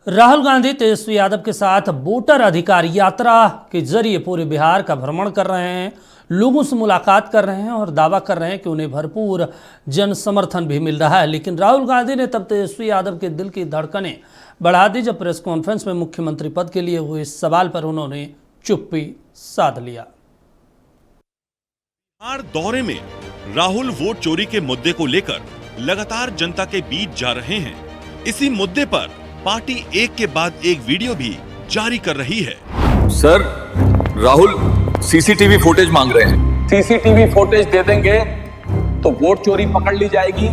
राहुल गांधी तेजस्वी यादव के साथ वोटर अधिकार यात्रा के जरिए पूरे बिहार का भ्रमण कर रहे हैं, लोगों से मुलाकात कर रहे हैं और दावा कर रहे हैं कि उन्हें भरपूर जन समर्थन भी मिल रहा है। लेकिन राहुल गांधी ने तब तेजस्वी यादव के दिल की धड़कनें बढ़ा दी जब प्रेस कॉन्फ्रेंस में मुख्यमंत्री पद के लिए हुए सवाल पर उन्होंने चुप्पी साध लिया। बिहार दौरे में राहुल वोट चोरी के मुद्दे को लेकर लगातार जनता के बीच जा रहे हैं। इसी मुद्दे पर पार्टी एक के बाद एक वीडियो भी जारी कर रही है। सर, राहुल सीसीटीवी फुटेज मांग रहे हैं। सीसीटीवी फुटेज दे देंगे तो वोट चोरी पकड़ ली जाएगी।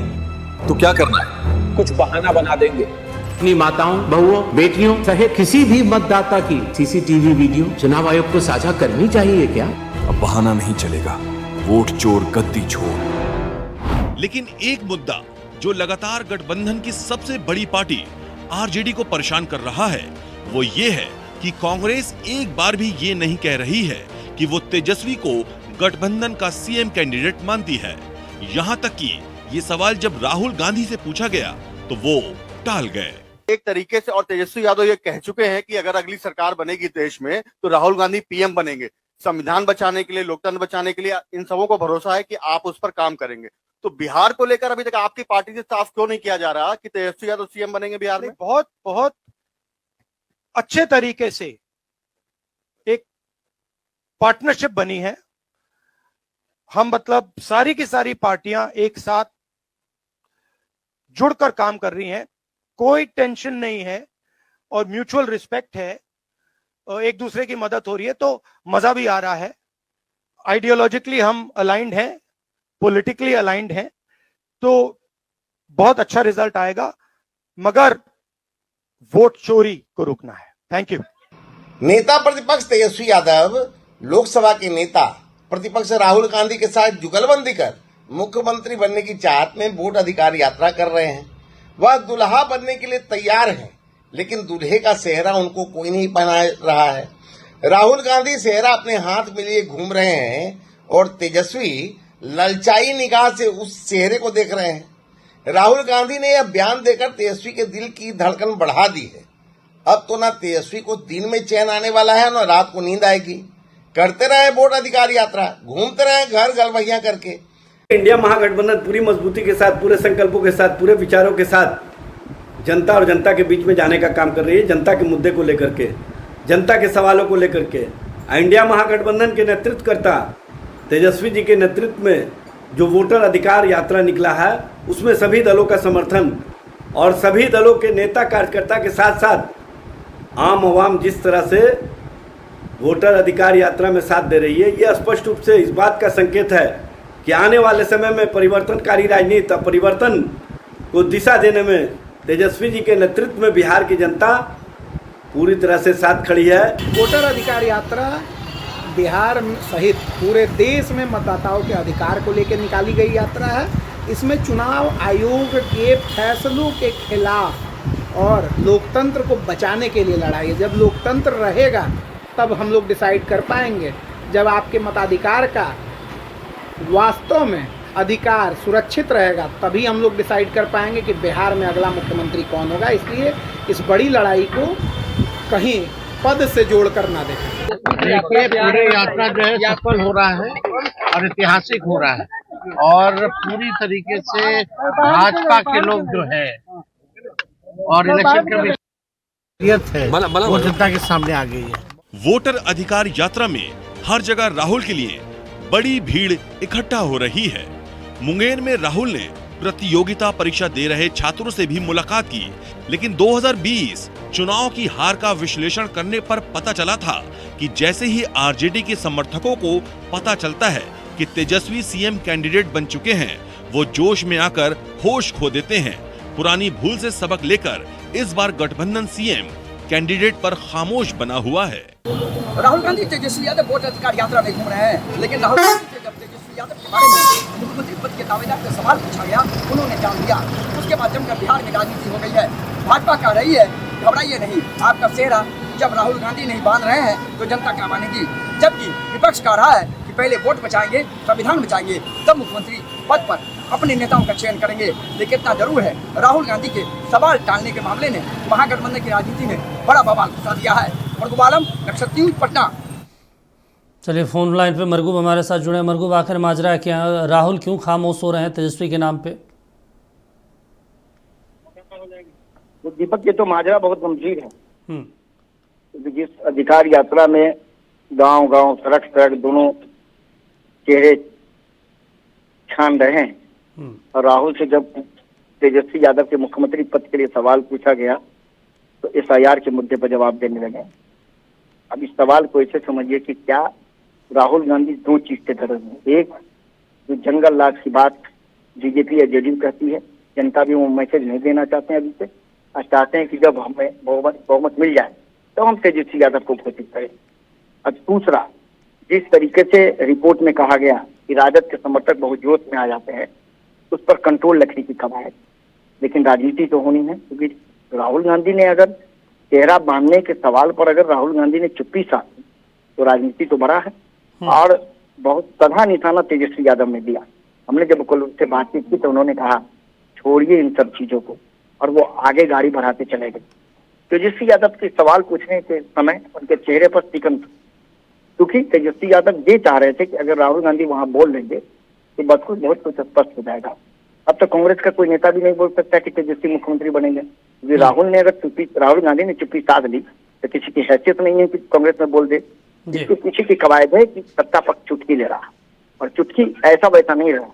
तो क्या करना है? कुछ बहाना बना देंगे। अपनी माताओं, बहुओं, बेटियों सहित किसी भी मतदाता की सीसीटीवी वीडियो चुनाव आयोग को साझा करनी चाहिए क्या? अब बहाना नहीं चलेगा, वोट चोर गद्दी छोड़। लेकिन एक मुद्दा जो लगातार गठबंधन की सबसे बड़ी पार्टी आरजेडी को परेशान कर रहा है, वो ये है कि कांग्रेस एक बार भी ये नहीं कह रही है कि वो तेजस्वी को गठबंधन का सीएम कैंडिडेट मानती है। यहाँ तक कि ये सवाल जब राहुल गांधी से पूछा गया तो वो टाल गए। एक तरीके से और तेजस्वी यादव ये कह चुके हैं कि अगर अगली सरकार बनेगी देश में तो राहुल गांधी पीएम बनेंगे। संविधान बचाने के लिए, लोकतंत्र बचाने के लिए इन सबों को भरोसा है कि आप उस पर काम करेंगे। तो बिहार को लेकर अभी तक आपकी पार्टी से साफ क्यों नहीं किया जा रहा कि तेजस्वी यादव सीएम बनेंगे बिहार में? बहुत अच्छे तरीके से एक पार्टनरशिप बनी है। हम मतलब सारी की सारी पार्टियां एक साथ जुड़कर काम कर रही हैं, कोई टेंशन नहीं है और म्यूचुअल रिस्पेक्ट है और एक दूसरे की मदद हो रही है, तो मजा भी आ रहा है। आइडियोलॉजिकली हम अलाइंड हैं, पॉलिटिकली अलाइंड हैं, तो बहुत अच्छा रिजल्ट आएगा, मगर वोट चोरी को रोकना है। Thank you. नेता प्रतिपक्ष तेजस्वी यादव लोकसभा के नेता प्रतिपक्ष राहुल गांधी के साथ जुगलबंदी कर मुख्यमंत्री बनने की चाहत में वोट अधिकार यात्रा कर रहे हैं। वह दुल्हा बनने के लिए तैयार हैं, लेकिन दूल्हे का सेहरा उनको कोई नहीं पहना रहा है। राहुल गांधी सेहरा अपने हाथ में लिए घूम रहे हैं और तेजस्वी ललचाई निगाह से उस चेहरे को देख रहे हैं। राहुल गांधी ने यह बयान देकर तेजस्वी के दिल की धड़कन बढ़ा दी है। अब तो ना तेजस्वी को दिन में चैन आने वाला है, ना रात को नींद आएगी। करते रहे वोट अधिकार यात्रा, घूमते रहे घर गलबैया करके। इंडिया महागठबंधन पूरी मजबूती के साथ, पूरे संकल्पों के साथ, पूरे विचारों के साथ जनता और जनता के बीच में जाने का काम कर रही है। जनता के मुद्दे को लेकर के, जनता के सवालों को लेकर के इंडिया महागठबंधन के नेतृत्वकर्ता तेजस्वी जी के नेतृत्व में जो वोटर अधिकार यात्रा निकला है, उसमें सभी दलों का समर्थन और सभी दलों के नेता कार्यकर्ता के साथ साथ आम आवाम जिस तरह से वोटर अधिकार यात्रा में साथ दे रही है, ये स्पष्ट रूप से इस बात का संकेत है कि आने वाले समय में परिवर्तनकारी राजनीति, परिवर्तन को दिशा देने में तेजस्वी जी के नेतृत्व में बिहार की जनता पूरी तरह से साथ खड़ी है। वोटर अधिकार यात्रा बिहार सहित पूरे देश में मतदाताओं के अधिकार को लेकर निकाली गई यात्रा है। इसमें चुनाव आयोग के फैसलों के खिलाफ और लोकतंत्र को बचाने के लिए लड़ाई है। जब लोकतंत्र रहेगा तब हम लोग डिसाइड कर पाएंगे। जब आपके मताधिकार का वास्तव में अधिकार सुरक्षित रहेगा तभी हम लोग डिसाइड कर पाएंगे कि बिहार में अगला मुख्यमंत्री कौन होगा। इसलिए इस बड़ी लड़ाई को कहीं पद से जोड़कर ना देखें। देखिए, पूरे यात्रा जो है सफल हो रहा है और ऐतिहासिक हो रहा है और पूरी तरीके से भाजपा के लोग जो है और इलेक्शन कमीशन है वो जनता के सामने आ गई है। वोटर अधिकार यात्रा में हर जगह राहुल के लिए बड़ी भीड़ इकट्ठा हो रही है। मुंगेर में राहुल ने प्रतियोगिता परीक्षा दे रहे छात्रों से भी मुलाकात की, लेकिन 2020 चुनाव की हार का विश्लेषण करने पर पता चला था कि जैसे ही आरजेडी के समर्थकों को पता चलता है कि तेजस्वी सीएम कैंडिडेट बन चुके हैं, वो जोश में आकर होश खो देते हैं। पुरानी भूल से सबक लेकर इस बार गठबंधन सीएम कैंडिडेट पर खामोश बना हुआ है। राहुल गांधी तेजस्वी यादव वोट अधिकार यात्रा में घूम रहे हैं, लेकिन राहुल गांधी से जब तेजस्वी यादव के बारे में मुख्यमंत्री पद के दावेदार से सवाल पूछा गया, उन्होंने जान लिया। उसके बाद जमकर बिहार में राजनीति हो गई है। भाजपा कह रही है घबराइए नहीं, आपका सेहरा जब राहुल गांधी नहीं बांध रहे हैं तो जनता क्या मानेगी। जबकि विपक्ष कह रहा है कि पहले वोट बचाएंगे, संविधान बचाएंगे, तब मुख्यमंत्री पद पर अपने नेताओं का चयन करेंगे। लेकिन इतना जरूर है, राहुल गांधी के सवाल टालने के मामले ने महागठबंधन की राजनीति में बड़ा बवाल मचा दिया है। मरगूब आलम, नक्सर न्यूज़, पटना। चलिए, फोन लाइन पे मरगूब हमारे साथ जुड़े। मरगूब, आखिर माजरा क्या, राहुल क्यों खामोश हो रहे हैं तेजस्वी के नाम पे? तो दीपक, ये तो माजरा बहुत गंभीर है। जिस अधिकार यात्रा में गांव गांव, सड़क सड़क दोनों चेहरे छान रहे हैं, और राहुल से जब तेजस्वी यादव के मुख्यमंत्री पद के लिए सवाल पूछा गया तो SIR के मुद्दे पर जवाब देने लगे। अब इस सवाल को ऐसे समझिए कि क्या राहुल गांधी दो चीज से तरस है। एक, जो जंगल राज की बात बीजेपी या जेडीयू कहती है, जनता भी वो मैसेज नहीं देना चाहते हैं अभी से, और चाहते हैं कि जब हमें बहुमत मिल जाए तो हम तेजस्वी यादव को घोषित करें। अब दूसरा, जिस तरीके से रिपोर्ट में कहा गया कि राजद के समर्थक बहुत जोश में आ जाते हैं, उस पर कंट्रोल रखने की कवायद। लेकिन राजनीति तो होनी है, क्योंकि राहुल गांधी ने अगर चेहरा बांधने के सवाल पर अगर राहुल गांधी ने चुप्पी साधी तो राजनीति तो बड़ा है। और बहुत सधा निशाना तेजस्वी यादव ने दिया। हमने जब कल उनसे बातचीत की तो उन्होंने कहा छोड़िए इन सब चीजों को, और वो आगे गाड़ी बढ़ाते चले गए। तेजस्वी यादव के सवाल पूछने के समय उनके चेहरे पर सिकन था, क्योंकि तेजस्वी यादव ये चाह रहे थे कि अगर राहुल गांधी वहां बोल देंगे तो बहुत कुछ स्पष्ट हो जाएगा। अब तो कांग्रेस का कोई नेता भी नहीं बोल सकता कि तेजस्वी मुख्यमंत्री बनेंगे, क्योंकि राहुल गांधी ने चुप्पी साध ली तो किसी की हैसियत नहीं है कि कांग्रेस में बोल दे। इसके पीछे की कवायद है कि सत्ता पक्ष चुटकी ले रहा, और चुटकी ऐसा वैसा नहीं रहा।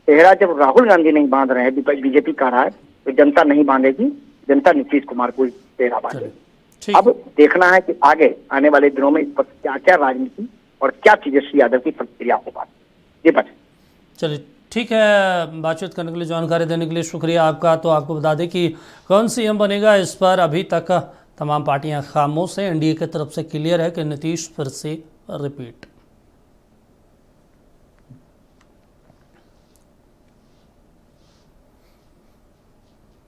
चेहरा जब राहुल गांधी नहीं बांध रहे हैं, बीजेपी कह रहा है, तो जनता नहीं बांधेगी, जनता नीतीश कुमार को चेहरा बांधेगी। अब देखना है कि आगे आने वाले दिनों में इस पर क्या क्या राजनीति और क्या तेजस्वी यादव की प्रतिक्रिया होगा। ये बात। चलिए, ठीक है, बातचीत करने के लिए, जानकारी देने के लिए शुक्रिया आपका। तो आपको बता दें कि कौन सीएम बनेगा, इस पर अभी तक तमाम पार्टियां खामोश हैं। एनडीए की तरफ से क्लियर है कि नीतीश फिर से रिपीट।